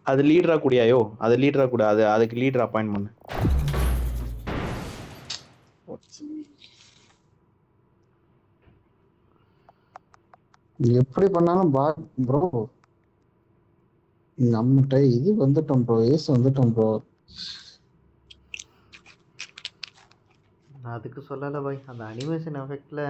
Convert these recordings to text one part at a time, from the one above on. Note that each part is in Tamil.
அது லீடரா கூடியாயோ, அது லீடரா கூட, அது அதுக்கு லீடர் அப்பாயிண்ட் பண்ணு. எப்படி பண்ணாலும் ப்ரோ நம்மகிட்ட இது வந்துட்டோம் ப்ரோ, ஏஸ் வந்துட்டோம் ப்ரோ. நான் அதுக்கு சொல்லலை பாய், அந்த அனிமேஷன் எஃபெக்ட்ல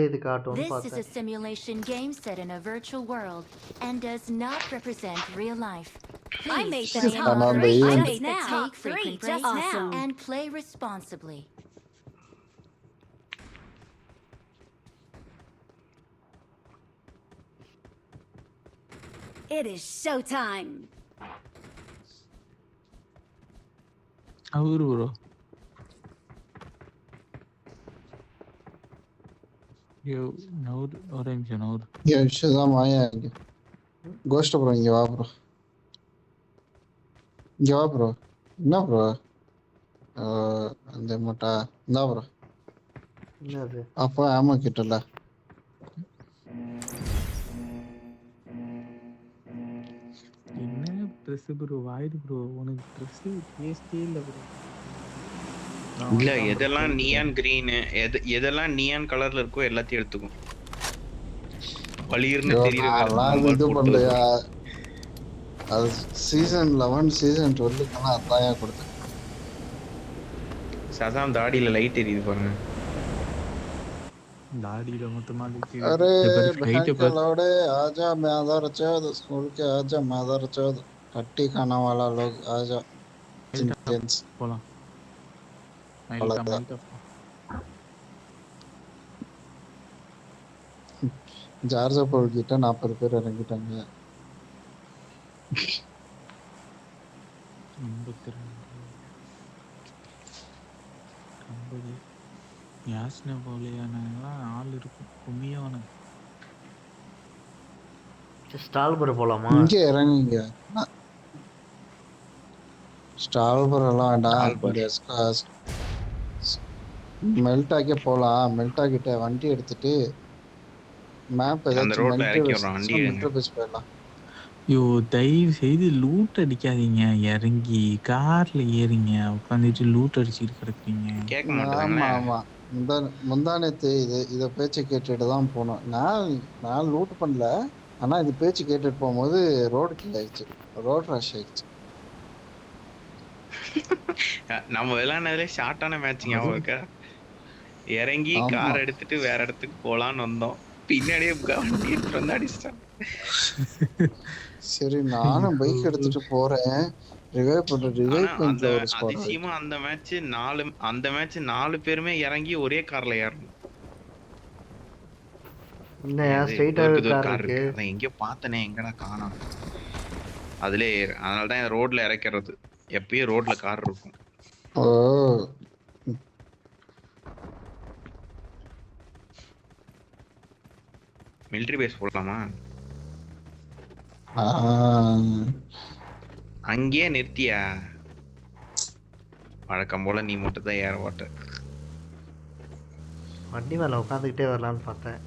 இது காட்டும்னு This is a பார்த்தேன். simulation game set in a virtual world and does not represent real life. I made Please the play top in I three made moderation, just now. take frequent Just breaks, now. and play responsibly. It is showtime. அவரு ப்ரோ நவுரு ஒரு நிமிஷம் நவுரு. விஷயம் மாயா இருக்கு. கோஸ்ட் ப்ரோ இங்க வா ப்ரோ, இங்க வா ப்ரோ. என்ன ப்ரோ அந்த மூட்டா என்ன ப்ரோ? என்னது? அப்போ ஆமா கிட்டல என்ன ட்ரெஸ் ப்ரோ வாயிடு ப்ரோ, உனக்கு ட்ரெஸ் டேஸ்டே இல்ல ப்ரோ. இல்ல எதெல்லாம் நியான் கிரீன், எதெல்லாம் நியான் கலர்ல இருக்கோ எல்லாத்தையும் எடுத்துக்கும். பளிர்னு தெரியுற நான் இது பண்ணலையா? அது சீசன் 11 சீசன் 12 அதான் கொடுத்தேன். சதாம் தாடியில லைட் எரியுது பாருங்க. दाढ़ी मொத்தமா अरे बहन के लौड़े आजा, मैं आधा रचा तो स्कूल के आजा, मैं आधा रचा तो हट्टी खाना वाला लोग आजा. போலாம் ஜார்ஜா போல் கிட்ட 40 பேர் இறங்கிட்டாங்க. 52 யாஸ்ன போலியானலாம் ஆள் இருக்கும் கும்மியவன. ஸ்டால்பர் போலாமா? இங்க இறங்குங்க. ஸ்டால்பர் எல்லாம் வேண்டாம், மெல்டாக்கே போலாம். மெல்டா கிட்ட வண்டி எடுத்துட்டு மேப் ஏதாச்சும் மெல்ட் பேஸ் போயிடலாம். யோ தயவு செய்து லூட் அடிக்காதீங்க, இறங்கி கார்ல ஏறிங்க, உட்காந்துட்டு லூட் அடிச்சுட்டு கிடக்குறீங்க. ஆமா ஆமா, முந்தானத்து இத பேச்சு கேட்டுட்டு தான் போனோம். நான் லூட் பண்ணல, ஆனா இது பேச்சு கேட்டுட்டு போகும்போது ரோடு கில் ஆயிடுச்சு, ரோட் ரஷ் ஆயிடுச்சு. நம்ம விளையாடுனதுல ஷார்ட்டான மேட்ச் ஞாபகம் இருக்கா? இறங்கி கார் எடுத்துட்டு வேற இடத்துக்கு போலான்னு வந்தோம், பின்னாடியே வண்டி எடுத்துட்டு வந்து அடிச்சிட்டான். சரி நானும் பைக் எடுத்துட்டு போறேன், அதிசயமா அந்த மேட்ச் 4 பேருமே இறங்கி ஒரே கார்ல ஏறணும். எங்கேயோ பார்த்தனே, எங்கடா காணோம். அதுல அதனாலதான் ரோட்ல இறக்கிறது, எப்பயும் ரோட்ல கார் இருக்கும். மிலிட்டரி பேஸ் போடலாமா? அங்கேயே நிறுத்தியா? வழக்கம் போல நீ மட்டும் தான் ஏற மாட்ட. வண்டி மேல உட்காந்துக்கிட்டே வரலான்னு பார்த்தேன்.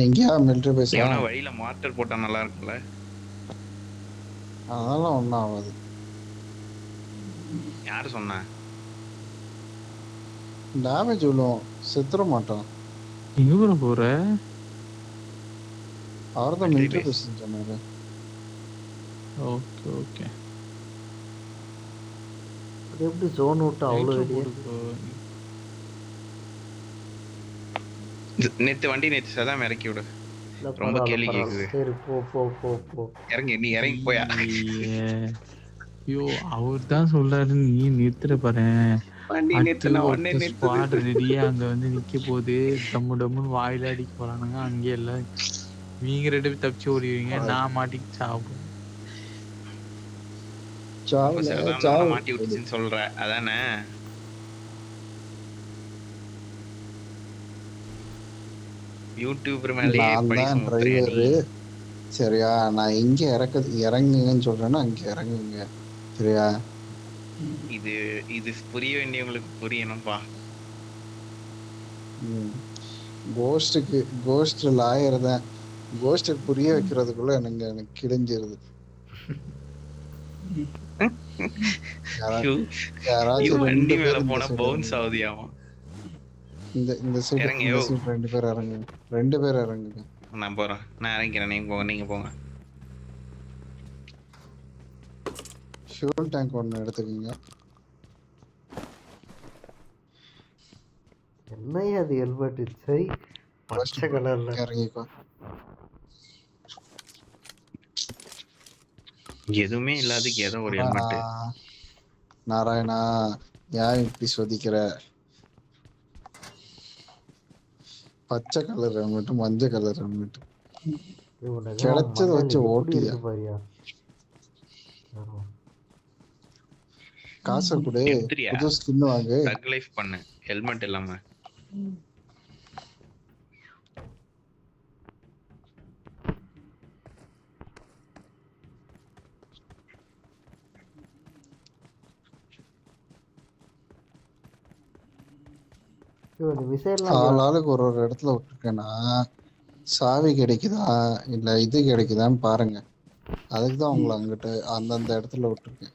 எங்கயா மிலிட்டரி பேஸ் வழியில மார்க்கர் போட்டா நல்லா இருக்கும்ல. அதெல்லாம் ஒன்றும் ஆகாது. யாரு சொன்னா? டேமேஜ் விழும், செத்துற மாட்டோம். எங்க போற போற? அவர்தான் மிலிட்டரி பேஸ் சொன்னாரு. Okay okay. அது எப்படி ஜோன் விட்டு அவ்வளோ நேத்து சதாம் இறக்கி விடு. ரொம்ப கேள்வி கேக்குது. சரி போ இறங்கி, நீ இறங்கி போயா. ஐயோ அவர் தான் சொல்றாரு, நீ நிறுத்துற பாரு. ஸ்குவாட் ரெடியா அங்க வந்து நிக்க போது, டம்முன்னு வாயில அடிக்க போறானுங்க. அங்கே எல்லாம் நீங்க 2 பேரும் தப்பிச்சு ஓடிடுவீங்க, நான் மாட்டிக்கு சாப்பிடுவேன். மாட்டி விட்டுச்சுன்னு சொல்ற அதானே? யூடியூபர் மேலயே டிரைவர். சரியா, நான் இங்க இறங்குங்கன்னு சொல்றேன்னா அங்க இறங்குங்க, சரியா? இது புரிய வேண்டியவங்களுக்கு புரியணும்பா. கோஸ்ட் லாயர் தான். கோஸ்ட்டுக்கு புரிய வைக்கிறதுக்குள்ள எனக்கு கிழிஞ்சிருது. யாராச்சும் வண்டி 2 மேல பேர் இந்த போனா சைடு பவுன்ஸ் இறங்குங்க. ஆகுதியாமா. இந்த சைடு இறங்கியோ 2 பேர் இறங்குங்க. 2 பேர் இறங்குங்க. நான் போறேன். நான் இறங்கிறேன். நீங்க போங்க. ஃபியூல் டேங்க் ஒன்று எடுத்துக்கோங்க. என்னையா அது ஹெல்மெட் சரி பச்சை கலர்ல இறங்கிக்கோ. எதுவுமே இல்லாததுக்கு ஏதோ ஒரு ஹெல்மெட். நாராயணா ஏன் இப்படி சொதிக்கிற? பச்சை கலர் ஹெல்மெட், மஞ்சள் கலர் ஹெல்மெட் கிடைச்சத வச்சு ஓட்டியா. பாரியா காசை கொடு, எடுத்துறியா? புது ஸ்கின் வாங்கு. தக் லைஃப் பண்ணு ஹெல்மெட் இல்லாம. ஆளாளுக்கு ஒரு இடத்துல விட்டுருக்கேன்னா சாவி கிடைக்குதா இல்ல இது கிடைக்குதான்னு பாருங்க. அதுக்குதான் உங்களை அங்கிட்ட அந்தந்த இடத்துல விட்டுருக்கேன்.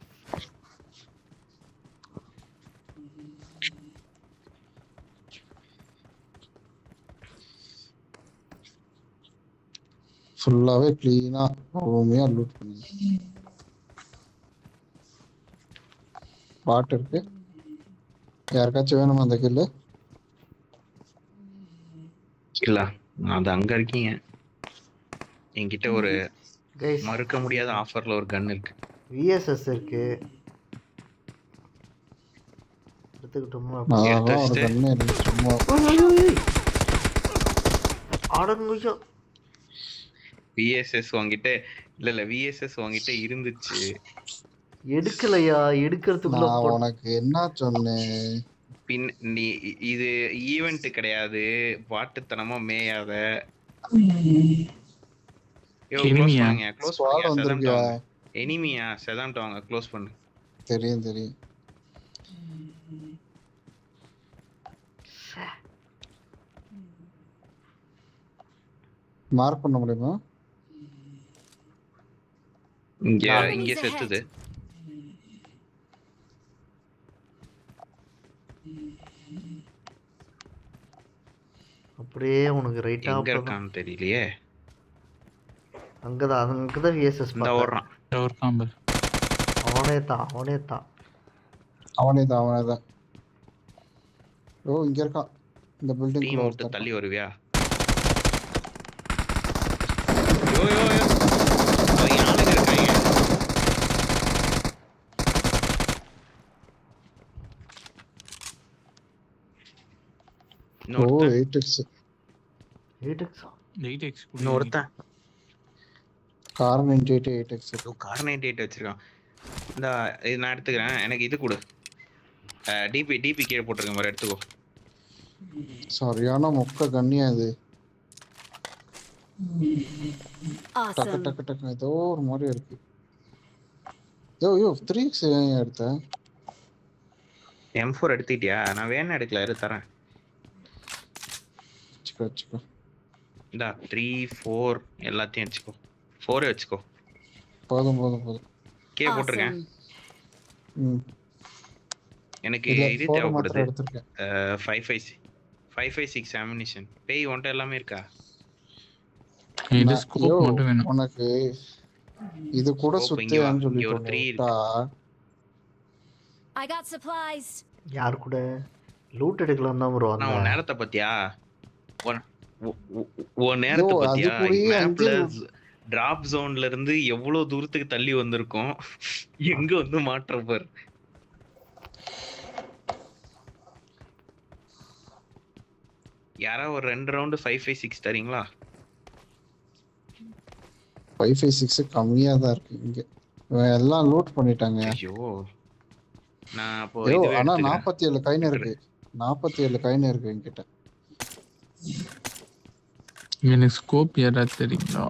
ஃபுல்லாவே கிளீனா பொறுமையா லூட் பண்ணுங்க. பாட்டு இருக்கு. யாருக்காச்சும் வேணுமா அந்த கில்லு? இல்ல அது அங்க இருக்கீங்க. என்கிட்ட ஒரு மறுக்க முடியாத ஆஃபர்ல ஒரு கன் இருக்கு. விஎஸ்எஸ் இருக்கு எடுத்துக்கிட்டோமா? ஒரு கன்னு எனக்கு சும்மா ஆடணும். விஎஸ்எஸ் வாங்கிட்டு இல்ல விஎஸ்எஸ் வாங்கிட்டு இருந்துச்சு. எடுக்கலையா? எடுக்கிறதுக்குள்ள உனக்கு என்ன சொன்னேன்? பின் நீ இது ஈவென்ட் கிடையாது, வாட்டுத்தனமா மேயாத. எனிமியா செதான்ட்டு வாங்க. க்ளோஸ் பண்ணு. தெரியும். மார்க் பண்ண முடியுமா? இங்க செத்துது. அப்படியே உனக்கு ரைட்டா எங்க இருக்கான்னு தெரியலையே. அங்கதான் விஎஸ்எஸ் இந்த ஓடுறான். அவனே தான். ஓ இங்க இருக்கான். இந்த பில்டிங் டீம் விட்டு தள்ளி வருவியா? யோ அவங்க ஆளுங்க இருக்காங்க. ஓ 8x இன்னொருத்தன் கார் 98 8x கார் 98 வச்சிருக்கான். இந்த இது நான் எடுத்துக்கிறேன். எனக்கு இது கொடு. டிபி கீழே போட்டிருக்கேன் மாதிரி எடுத்துக்கோ. சரியான மொக்க கண்ணியா இது. Awesome. டக்கு ஏதோ ஒரு மாதிரி இருக்கு. யோ 3x ஏன் எடுத்த? M4 எடுத்துட்டியா? நான் வேணா எடுக்கல, இரு தரேன். வச்சுக்கோ. இந்தா 3 4 எல்லாத்தையும் வச்சுக்கோ. 4 வச்சுக்கோ. போதும். கே போட்டிருக்கேன். எனக்கு இது தேவைப்படுது. 556 ammunition. பேய் ஒன்ட்ட எல்லாமே இருக்கா? இது ஸ்கோப் மட்டும் வேணும். உனக்கு இது கூட சுத்தியான்னு சொல்லி ஒரு 3 இருக்கு. I got supplies. யார் கூட லூட் எடுக்கலாம் தான் ப்ரோ. நான் உன் நேரத்தை பத்தியா? உன் நேரத்தை பத்தியா? மேப்ல டிராப் ஜோன்ல இருந்து எவ்வளவு தூரத்துக்கு தள்ளி வந்திருக்கோம். எங்க வந்து மாற்ற பாரு. யாரா ஒரு 2 ரவுண்ட் 556 தரீங்களா? 556 கம்மியா தான் இருக்கு இங்க. எல்லாம் லூட் பண்ணிட்டாங்க. ஐயோ நான் அப்போ ஆனா 47 கைன் இருக்கு. 47 கைன் இருக்கு என்கிட்ட. எனக்கு ஸ்கோப் யாரா தெரியுங்களா?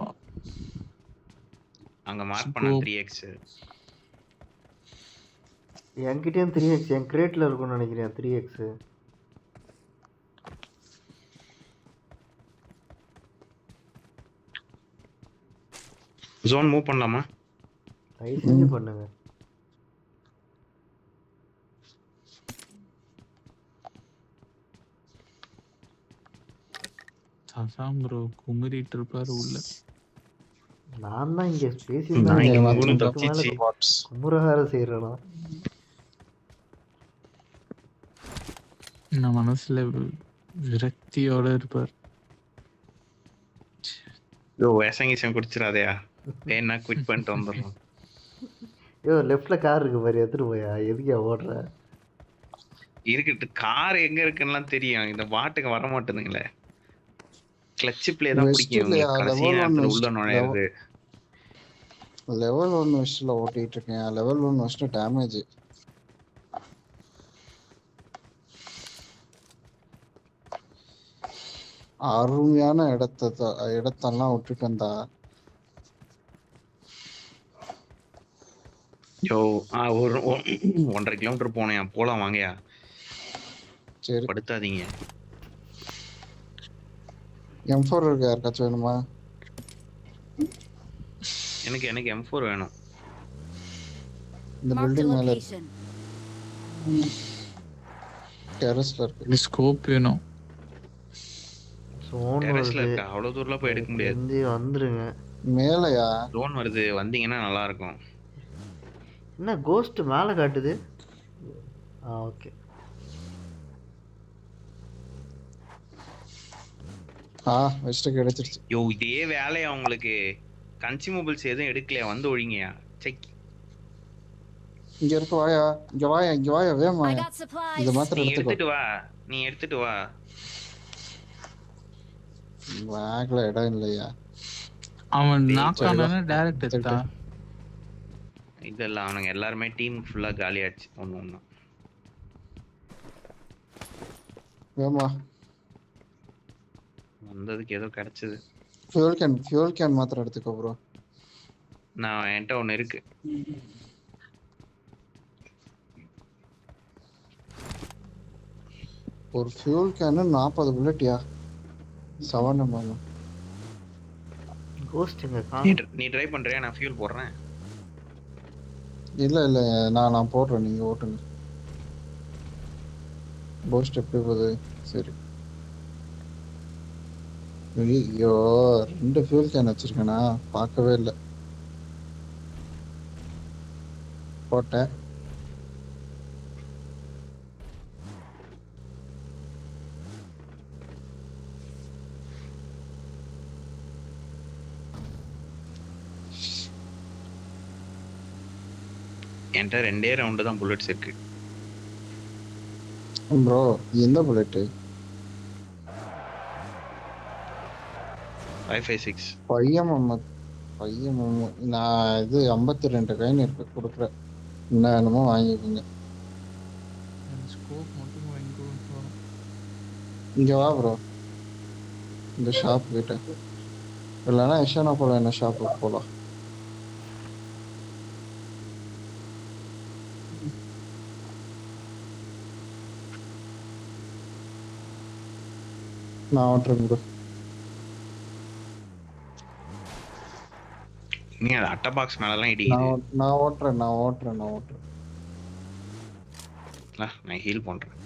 அங்க மார்க் பண்ண 3x. என்கிட்டயும் 3x என் கிரேட்ல இருக்கும்னு நினைக்கிறேன். 3x ஜோன் மூவ் பண்ணலாமா? தயவு செஞ்சு பண்ணுங்க. சசாம் ப்ரோ குமுறிட்டு இருப்பாரு உள்ள. நான் தான் இங்கே நான் பேசியிருந்தாங்க இங்க இங்க மூணு வந்து இதுக்கு மேலே தப்பிச்சு பாட்ஸ். கும்புரகார செய்கிறேனா? நான் மனசுல விரக்தியோட இருப்பார். யோ விஷம் குடிச்சிடாதயா, வேணா குவிட் பண்ணிட்டு வந்துடுறோம். ஐயோ லெஃப்டில் கார் இருக்கு பாரு, எடுத்துட்டு போயா, எதுக்கே ஓடுற? இருக்கட்டு, கார் எங்க இருக்குன்னுலாம் தெரியும், இந்த பாட்டுக்கு வர மாட்டேதுங்களே. கிளட்ச் பிளே தான் வெஸ்ட் பிடிக்கும் இல்லையா? இவங்களுக்கு, கடைசி லெவல் 1 நேரத்துல உள்ள வெஸ்ட். நுழையிறது. லெவல் 1 வெஸ்ட்ல ஓட்டிட்டு இருக்கேன். Level 1 west damage. அருமையான இடத்தெல்லாம் விட்டுட்டு வந்தா. யோ ஒரு 1.5 கிலோமீட்டர் போனேன், போலாம் வாங்கயா. சரி, படுத்தாதீங்க. M4 இருக்கு, யாருக்காச்சும் வேணுமா? எனக்கு M4 வேணும். இந்த Marked a பில்டிங் மேல இருக்கு, location. டெரஸ்ல இருக்கு. எனக்கு ஸ்கோப் வேணும். சோன் டெரஸ்ல வருது, இருக்கா? அவ்வளவு தூரம்லாம் போய் எடுக்க முடியாது. தெரிஞ்சு வந்துருங்க. மேலையா? லோன் வருது, வந்தீங்கன்னா நல்லா இருக்கும். என்ன கோஸ்ட் மேலே காட்டுது? ஓகே. வெஸ்ட் கிடைச்சிருச்சு. யோ இதே வேலையா உங்களுக்கு? கன்சியூமபிள்ஸ் எதுவும் எடுக்கலையா? வந்து ஒழிங்கயா. செக். இங்க இருக்கு, வாயா, இங்க வாயா, இங்க வாயா, வேமா. I got இத supplies. மாத்திரம் நீ எடுத்துக்கோ. எடுத்துட்டு வா, நீ எடுத்துட்டு வா. பேக்ல இடம் இல்லையா? அவன் டேய், நாக் சரி, வா. ஆனானே டைரக்ட் எடுத்தா. இதெல்லாம் அவனுங்க எல்லாருமே டீம் ஃபுல்லா காலி ஆச்சு ஒண்ணு. வேமா. வந்ததுக்கு ஏதோ கிடைச்சது. ஃபியூல் கேன் மாத்திரம் எடுத்துக்கோ ப்ரோ. நான் என்கிட்ட ஒண்ணு இருக்கு. ஒரு ஃபியூல் கேன் 40 புல்லட்டியா? 7 மாமா. கோஸ்ட்டுங்க நீ ட்ரை பண்றியா? நான் ஃபியூல் போடுறேன். இல்ல நான் போடுறேன், நீங்க ஓட்டுங்க. போஸ்ட் எப்படி போகுது? சரி. ஐயோ, 2 ஃபியூல் கேன் வச்சிருக்கேனா? பார்க்கவே இல்லை. போட்டேன். என்கிட்ட 2 ரவுண்டு தான் புல்லட்ஸ் இருக்கு. ப்ரோ எந்த புல்லட்? 556. பையன் நான் இது 52 கைன் இருக்கு, கொடுக்குறேன். என்ன வேணுமோ வாங்கிக்கோங்க. ஸ்கோப் மட்டும் வாங்கிக்கோ. இங்க வா ப்ரோ, இந்த ஷாப் கிட்ட. இல்லைன்னா எஷனா போல, என்ன ஷாப்புக்கு போகலாம். நான் ஓட்டுறேன் ப்ரோ. நீ அது அட்டை பாக்ஸ் மேலலாம் இடிக்குது. நான் ஓட்டுறேன். நான் ஹீல் பண்றேன்.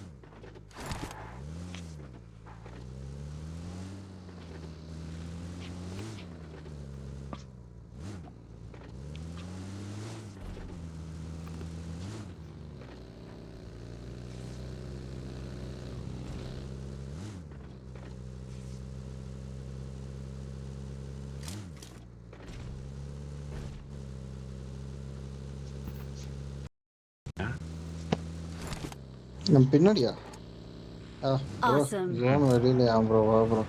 நம்ம பின்னாடியா? Awesome. ஜோன் வெளியிலயா ப்ரோ? வா ப்ரோ.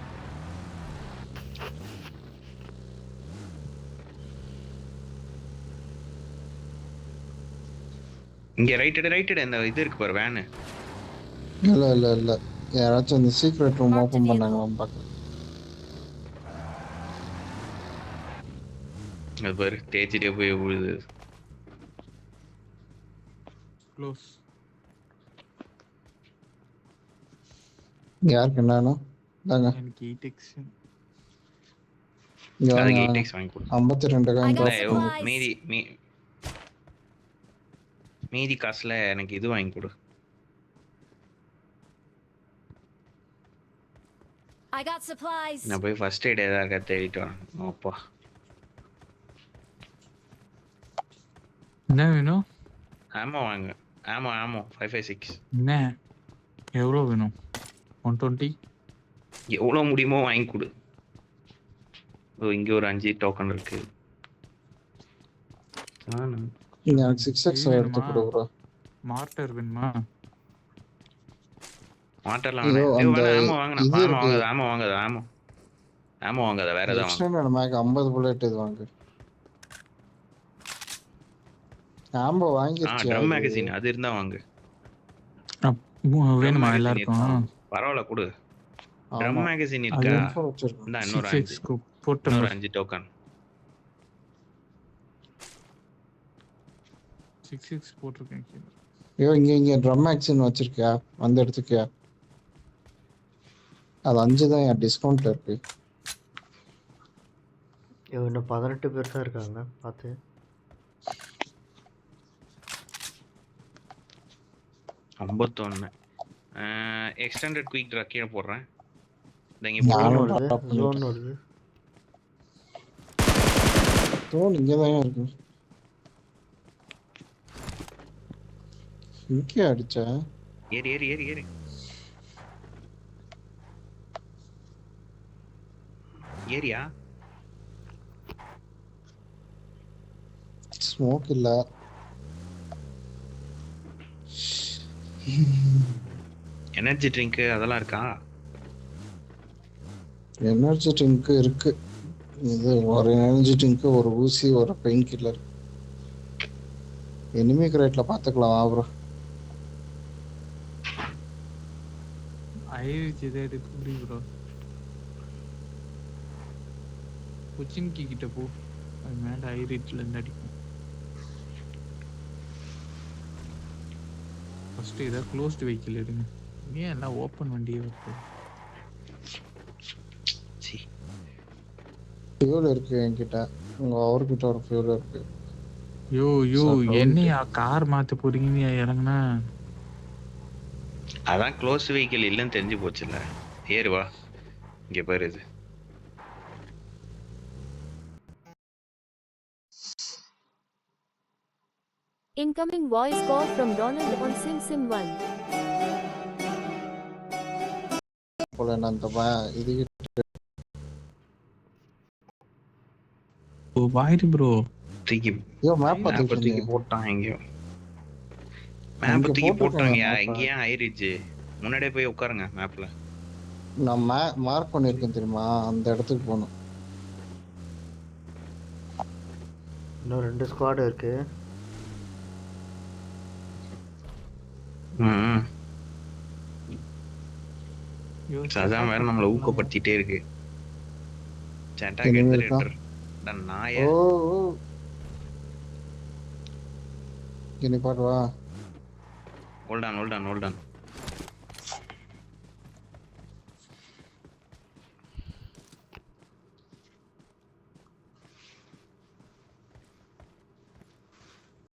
இங்க ரைட் இந்த இது இருக்கு பாரு, வேனு. இல்ல யாராச்சும் அந்த சீக்ரெட் ரூம் ஓபன் பண்ணாங்களா பார்க்க. அது பாரு, தேய்ச்சிட்டே போய் விழுது. க்ளோஸ். யாருக்கு என்னன்னா தாங்க. எனக்கு 8x. இங்க வாங்க அதுக்கு வாங்க. 8x வாங்கி கொடு. 52 I காயின் got இல்ல ட்ராப் பண்ணு. supplies. மீதி காசுல எனக்கு இது வாங்கி கொடு. I got supplies. நான் போய் ஃபர்ஸ்ட் எய்ட் ஏதாவது இருக்கா தேடிட்டு வரேன். அப்பா என்ன வேணும்? ஆமோ வாங்க. ஆமோ 556 என்ன எவ்வளோ வேணும்? 120? எவ்வளோ முடியுமோ வாங்கி கொடு. இங்க ஒரு 5 டோக்கன் இருக்கு. எனக்கு 6x எடுத்து கொடு ப்ரோ. மார்டர் வேணுமா? மாட்டர்லாம் ஐயோ, வேணாம். அந்த ஆமோ வாங்கணும். இது இருக்கு. ஆமோ வாங்காத வேற ஏதாவது வாங்க. எக்ஸ்டெண்டட் மேக் 50 புல்லட் இது வாங்கு. ஆம்போ வாங்கிருச்சு. ட்ரம் மேகசின் அது இருந்தா வாங்கு. வேணுமா magazine எல்லாருக்கும்? இருக்கா? பரவாயில்ல கொடு. ட்ரம் மேகசின் இருக்கா? வச்சிருக்கோம். இந்த இன்னொரு 6x 5 போட்டு இன்னொரு 5 டோக்கன். 6x போட்டிருக்கேன் கீழே. ஐயோ இங்க ட்ரம் மேக்ஸின் வச்சிருக்கியா? வந்து எடுத்துக்கியா? அது 5 தான் டிஸ்கவுண்ட்ல இருக்கு. இன்னும் 18 பேர் தான் இருக்காங்க பார்த்து. எக்ஸ்டெண்டட் குயிக் ட்ரா கீழே போடுறேன். இங்க நானும் வருது, drop பண்ணிட்டேன். zone வருது. தோல் இங்கே தான் இருக்கு. இங்கே அடிச்சா ஏறி ஏறி ஏறி ஏறி ஏரியா ஸ்மோக் இல்ல. எனர்ஜி ட்ரிங்க் அதெல்லாம் இருக்கா? எனர்ஜி ட்ரிங்க் இருக்கு. இது ஒரு எனர்ஜி ட்ரிங்க், ஒரு ஊசி, ஒரு பெயின் கில்லர். எனிமி கிரேட்ல பாத்துக்கலாம் ப்ரோ. ஐரிச் இதை எடுத்து புடி ப்ரோ. கொச்சின்கி கிட்ட போ. அது மேல ஐரிச்ல இருந்து அடிக்கும். ஃபர்ஸ்ட் இதை க்ளோஸ்டு வெஹிக்கிள் எடுங்க. ஏன் எல்லாம் ஓப்பன் வண்டியே வருது? ஃபியூல் இருக்கு என்கிட்ட. உங்க அவர்கிட்ட ஒரு ஃபியூல் இருக்கு. யோ என்னையா கார் மாத்த போறீங்கன்னு இறங்குனா? அதான் க்ளோஸ் வெஹிக்கிள் இல்லைன்னு தெரிஞ்சு போச்சுல்ல. ஏறு வா. இங்க பாரு இது. Incoming voice call from Donald on SimSim1. போல நான் அந்த இது ஓ வாயிரு ப்ரோ. தூக்கி ஐயோ மேப் மேப் பார்த்துட்டு தூக்கி இருந்தேன். போட்டான் எங்கேயோ. மேப் அங்க தூக்கி போட்டிருக்காங்க போட்டாங்க. map. எங்கேயா ஆயிருச்சு. முன்னாடியே போய் உட்காருங்க மேப்ல. நான் மார்க் பண்ணிருக்கேன் தெரியுமா? அந்த இடத்துக்கு போகணும். இன்னும் 2 ஸ்குவாட் இருக்கு. ம் யோ, அதான் வேற நம்மள ஊக்கப்படுத்திட்டே இருக்கு. சேட்டா இனிமே கேட்டு இருக்கா? நாய ஓ இனி பாட்டு வா. Hold on